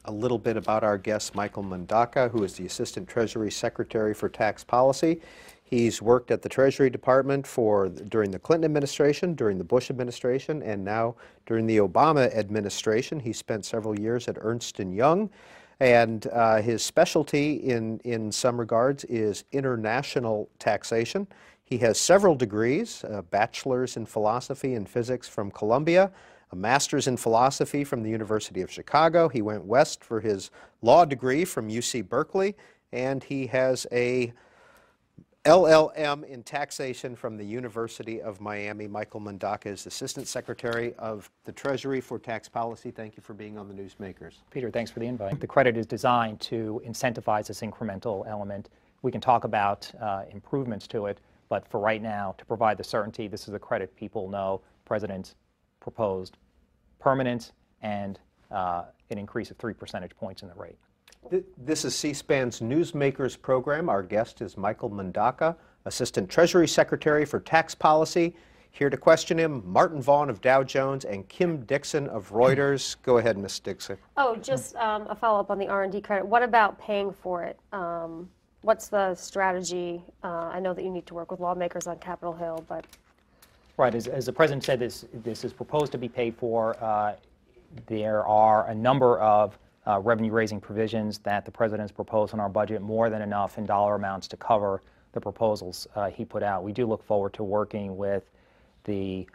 a little bit about our guest, Michael Mundaca, who is the Assistant Treasury Secretary for Tax Policy. He's worked at the Treasury Department during the Clinton administration, during the Bush administration, and now during the Obama administration. He spent several years at Ernst & Young, and his specialty in some regards is international taxation. He has several degrees, a bachelor's in philosophy and physics from Columbia, a master's in philosophy from the University of Chicago. He went west for his law degree from UC Berkeley, and he has a LLM in taxation from the University of Miami. Michael Mundaca is Assistant Secretary of the Treasury for Tax Policy. Thank you for being on the Newsmakers. Peter, thanks for the invite. The credit is designed to incentivize this incremental element. We can talk about improvements to it, but for right now, to provide the certainty, this is a credit people know President proposed permanent and an increase of 3 percentage points in the rate. This is C-SPAN's Newsmakers program. Our guest is Michael Mundaca, Assistant Treasury Secretary for Tax Policy. Here to question him, Martin Vaughn of Dow Jones and Kim Dixon of Reuters. Go ahead, Ms. Dixon. Oh, just a follow-up on the R&D credit. What about paying for it? What's the strategy? I know that you need to work with lawmakers on Capitol Hill, but... Right, as the President said, this is proposed to be paid for. There are a number of revenue-raising provisions that the President's proposed in our budget, more than enough in dollar amounts to cover the proposals he put out. We do look forward to working with the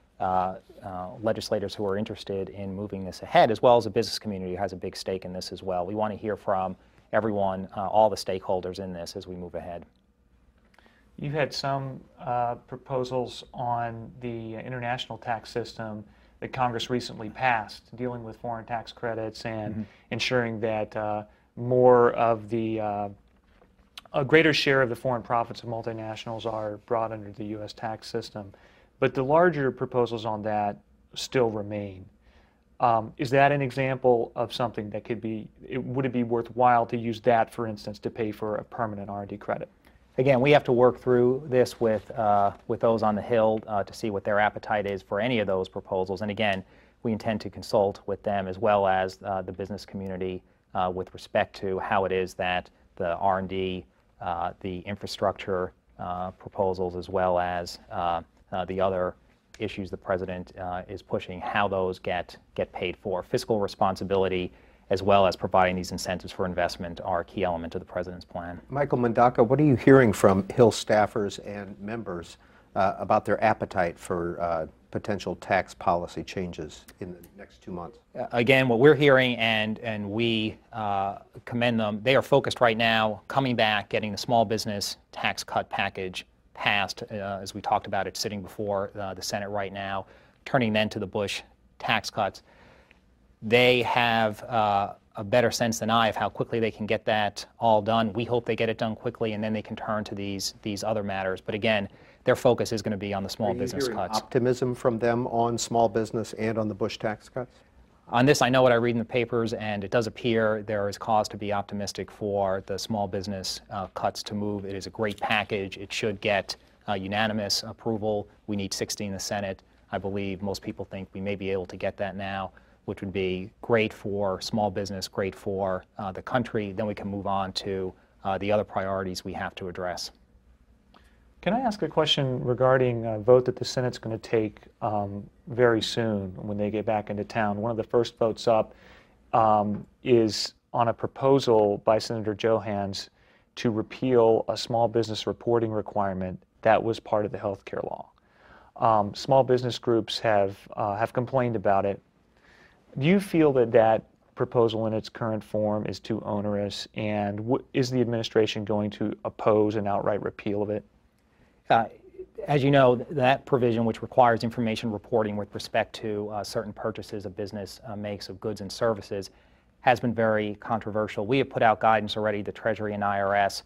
legislators who are interested in moving this ahead, as well as the business community who has a big stake in this as well. We want to hear from everyone, all the stakeholders in this as we move ahead. You've had some proposals on the international tax system that Congress recently passed, dealing with foreign tax credits and ensuring that more of a greater share of the foreign profits of multinationals are brought under the U.S. tax system. But the larger proposals on that still remain. Is that an example of something that could be, would it be worthwhile to use that, for instance, to pay for a permanent R&D credit? Again, we have to work through this with those on the Hill to see what their appetite is for any of those proposals. And again, we intend to consult with them as well as the business community with respect to how it is that the R&D, the infrastructure proposals, as well as the other issues the President is pushing, how those get paid for. Fiscal responsibility, as well as providing these incentives for investment, are a key element of the President's plan. Michael Mundaca, what are you hearing from Hill staffers and members about their appetite for potential tax policy changes in the next 2 months? Again, what we're hearing, and we commend them, they are focused right now, coming back, getting the small business tax cut package passed, as we talked about. It's sitting before the Senate right now, turning then to the Bush tax cuts. They have a better sense than I of how quickly they can get that all done. We hope they get it done quickly, and then they can turn to these other matters. But again, their focus is going to be on the small business cuts. Optimism from them on small business and on the Bush tax cuts? On this, I know what I read in the papers, and it does appear there is cause to be optimistic for the small business cuts to move. It is a great package. It should get unanimous approval. We need 60 in the Senate. I believe most people think we may be able to get that now, which would be great for small business, great for the country. Then we can move on to the other priorities we have to address. Can I ask a question regarding a vote that the Senate's going to take very soon when they get back into town? One of the first votes up is on a proposal by Senator Johans to repeal a small business reporting requirement that was part of the health care law. Small business groups have complained about it. Do you feel that that proposal in its current form is too onerous, and is the administration going to oppose an outright repeal of it? As you know, that provision, which requires information reporting with respect to certain purchases a business makes of goods and services, has been very controversial. We have put out guidance already, the Treasury and IRS,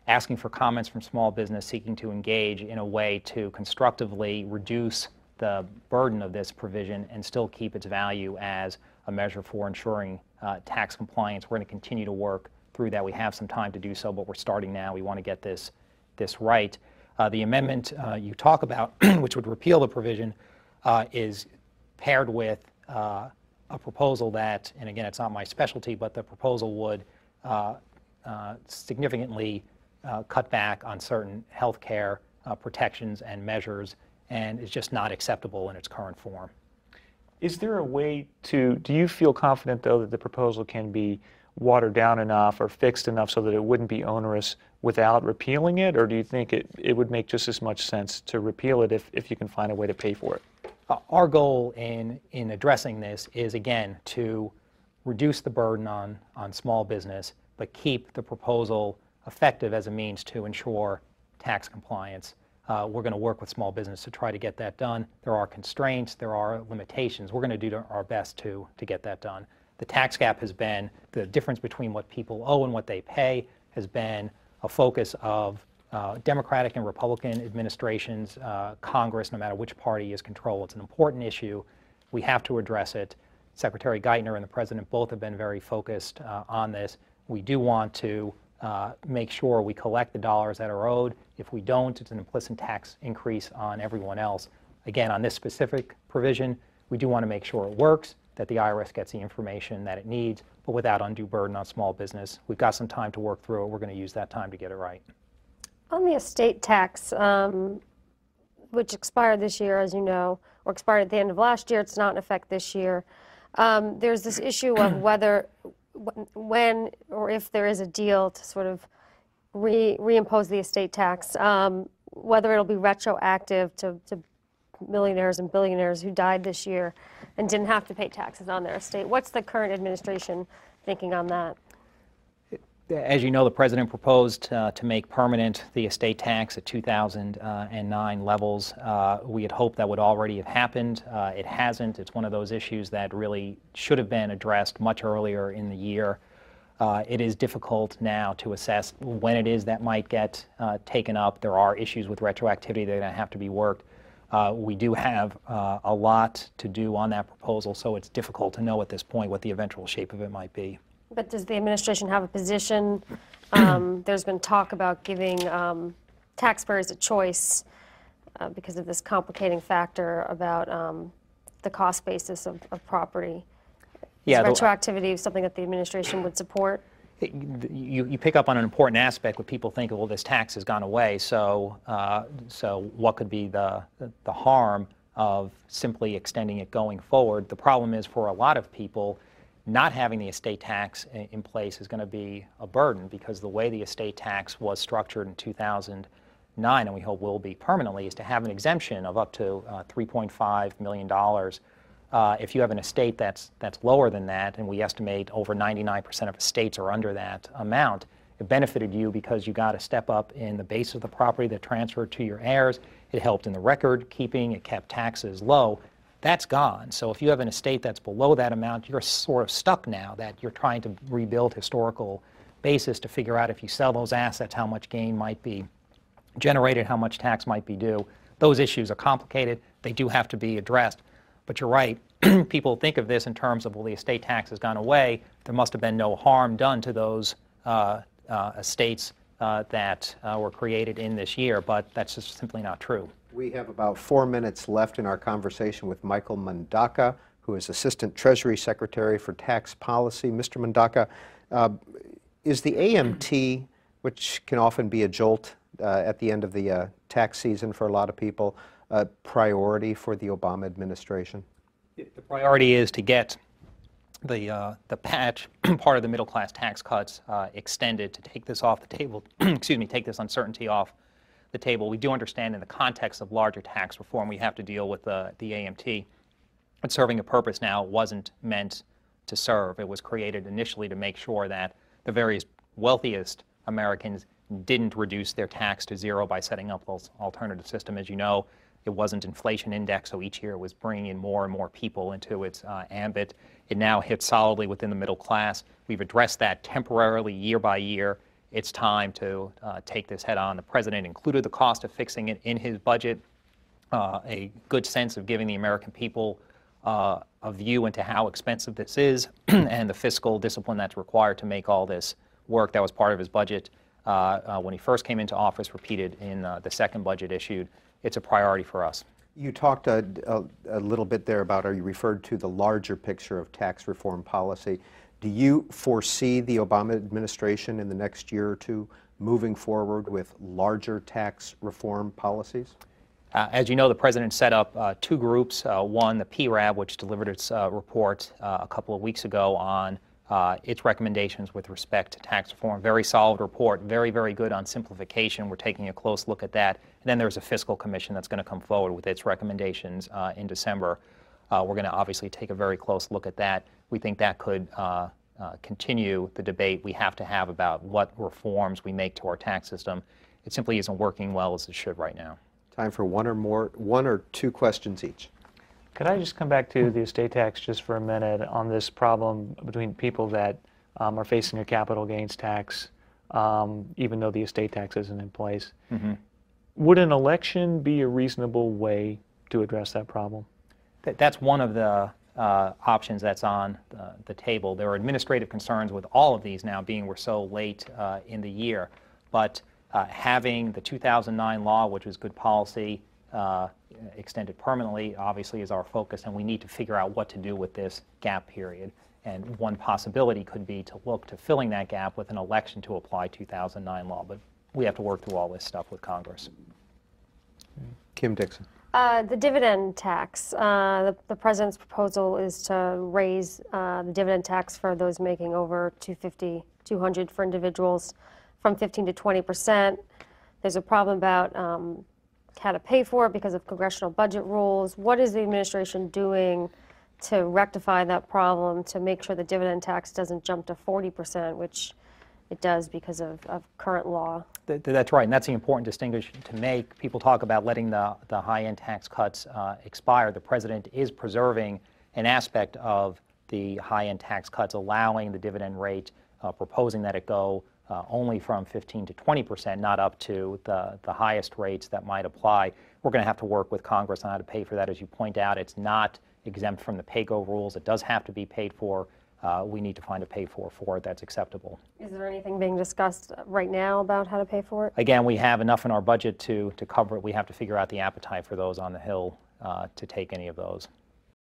asking for comments from small business seeking to engage in a way to constructively reduce the burden of this provision and still keep its value as a measure for ensuring tax compliance. We're going to continue to work through that. We have some time to do so, but we're starting now. We want to get this right. The amendment you talk about, which would repeal the provision, is paired with a proposal that, and again, it's not my specialty, but the proposal would significantly cut back on certain health care protections and measures, and is just not acceptable in its current form. Is there a way to, do you feel confident, though, that the proposal can be watered down enough or fixed enough so that it wouldn't be onerous without repealing it, or do you think it would make just as much sense to repeal it if you can find a way to pay for it? Our goal in addressing this is, again, to reduce the burden on small business, but keep the proposal effective as a means to ensure tax compliance. We're going to work with small business to try to get that done. There are constraints, there are limitations. We're going to do our best to get that done. The tax gap has been, the difference between what people owe and what they pay has been a focus of Democratic and Republican administrations, Congress, no matter which party is control. It's an important issue. We have to address it. Secretary Geithner and the President both have been very focused on this. We do want to make sure we collect the dollars that are owed. If we don't, it's an implicit tax increase on everyone else. Again, on this specific provision, we do want to make sure it works, that the IRS gets the information that it needs, but without undue burden on small business. We've got some time to work through it. We're going to use that time to get it right. On the estate tax, which expired this year, as you know, or expired at the end of last year, it's not in effect this year. There's this issue of whether, when or if there is a deal to sort of reimpose the estate tax, whether it'll be retroactive to millionaires and billionaires who died this year and didn't have to pay taxes on their estate. What's the current administration thinking on that? As you know, the President proposed to make permanent the estate tax at 2009 levels. We had hoped that would already have happened. It hasn't. It's one of those issues that really should have been addressed much earlier in the year. It is difficult now to assess when it is that might get taken up. There are issues with retroactivity that are going to have to be worked. We do have a lot to do on that proposal, so it's difficult to know at this point what the eventual shape of it might be. But does the administration have a position? There's been talk about giving taxpayers a choice because of this complicating factor about the cost basis of property. Is retroactivity something that the administration would support? You pick up on an important aspect where people think, well, this tax has gone away, so what could be the harm of simply extending it going forward? The problem is, for a lot of people, not having the estate tax in place is going to be a burden, because the way the estate tax was structured in 2009, and we hope will be permanently, is to have an exemption of up to $3.5 million. If you have an estate that's lower than that, and we estimate over 99% of estates are under that amount, it benefited you because you got a step up in the base of the property that transferred to your heirs. It helped in the record keeping. It kept taxes low. That's gone. So if you have an estate that's below that amount, you're sort of stuck now that you're trying to rebuild historical basis to figure out, if you sell those assets, how much gain might be generated, how much tax might be due. Those issues are complicated. They do have to be addressed. But you're right. People think of this in terms of, well, the estate tax has gone away. There must have been no harm done to those estates that were created in this year, but that's just simply not true. We have about 4 minutes left in our conversation with Michael Mundaca, who is Assistant Treasury Secretary for Tax Policy. Mr. Mundaca, is the AMT, which can often be a jolt at the end of the tax season for a lot of people, a priority for the Obama administration? The priority is to get the patch part of the middle class tax cuts extended, to take this off the table, excuse me, take this uncertainty off the table. We do understand in the context of larger tax reform we have to deal with the AMT. It's serving a purpose now it wasn't meant to serve. It was created initially to make sure that the very wealthiest Americans didn't reduce their tax to zero by setting up those alternative system. As you know, it wasn't inflation index, so each year it was bringing in more and more people into its ambit. It now hits solidly within the middle class. We've addressed that temporarily year by year. It's time to take this head on. The President included the cost of fixing it in his budget, a good sense of giving the American people a view into how expensive this is and the fiscal discipline that's required to make all this work. That was part of his budget when he first came into office, repeated in the second budget issued. It's a priority for us. You talked a little bit there about, or you referred to the larger picture of tax reform policy. Do you foresee the Obama administration in the next year or two moving forward with larger tax reform policies? As you know, the President set up two groups. One, the PRAB, which delivered its report a couple of weeks ago on its recommendations with respect to tax reform. Very solid report, very, very good on simplification. We're taking a close look at that. And then there's a fiscal commission that's going to come forward with its recommendations in December. We're going to obviously take a very close look at that. We think that could continue the debate we have to have about what reforms we make to our tax system. It simply isn't working well as it should right now. Time for one or two questions each. Could I just come back to the estate tax just for a minute on this problem between people that are facing a capital gains tax, even though the estate tax isn't in place? Mm-hmm. Would an election be a reasonable way to address that problem? That's one of the options that's on the table. There are administrative concerns with all of these now, being we're so late in the year. But having the 2009 law, which was good policy, extended permanently, obviously is our focus, and we need to figure out what to do with this gap period. And one possibility could be to look to filling that gap with an election to apply 2009 law. But we have to work through all this stuff with Congress. Kim Dixon. The dividend tax. The President's proposal is to raise the dividend tax for those making over $200 for individuals from 15 to 20%. There's a problem about how to pay for it because of congressional budget rules. What is the administration doing to rectify that problem, to make sure the dividend tax doesn't jump to 40%, which it does because of current law? That's right, and that's the important distinction to make. People talk about letting the high-end tax cuts expire. The President is preserving an aspect of the high-end tax cuts, allowing the dividend rate, proposing that it go only from 15 to 20%, not up to the highest rates that might apply. We're going to have to work with Congress on how to pay for that. As you point out, it's not exempt from the pay-go rules. It does have to be paid for. We need to find a pay-for it that's acceptable. Is there anything being discussed right now about how to pay for it? Again, we have enough in our budget to cover it. We have to figure out the appetite for those on the Hill to take any of those.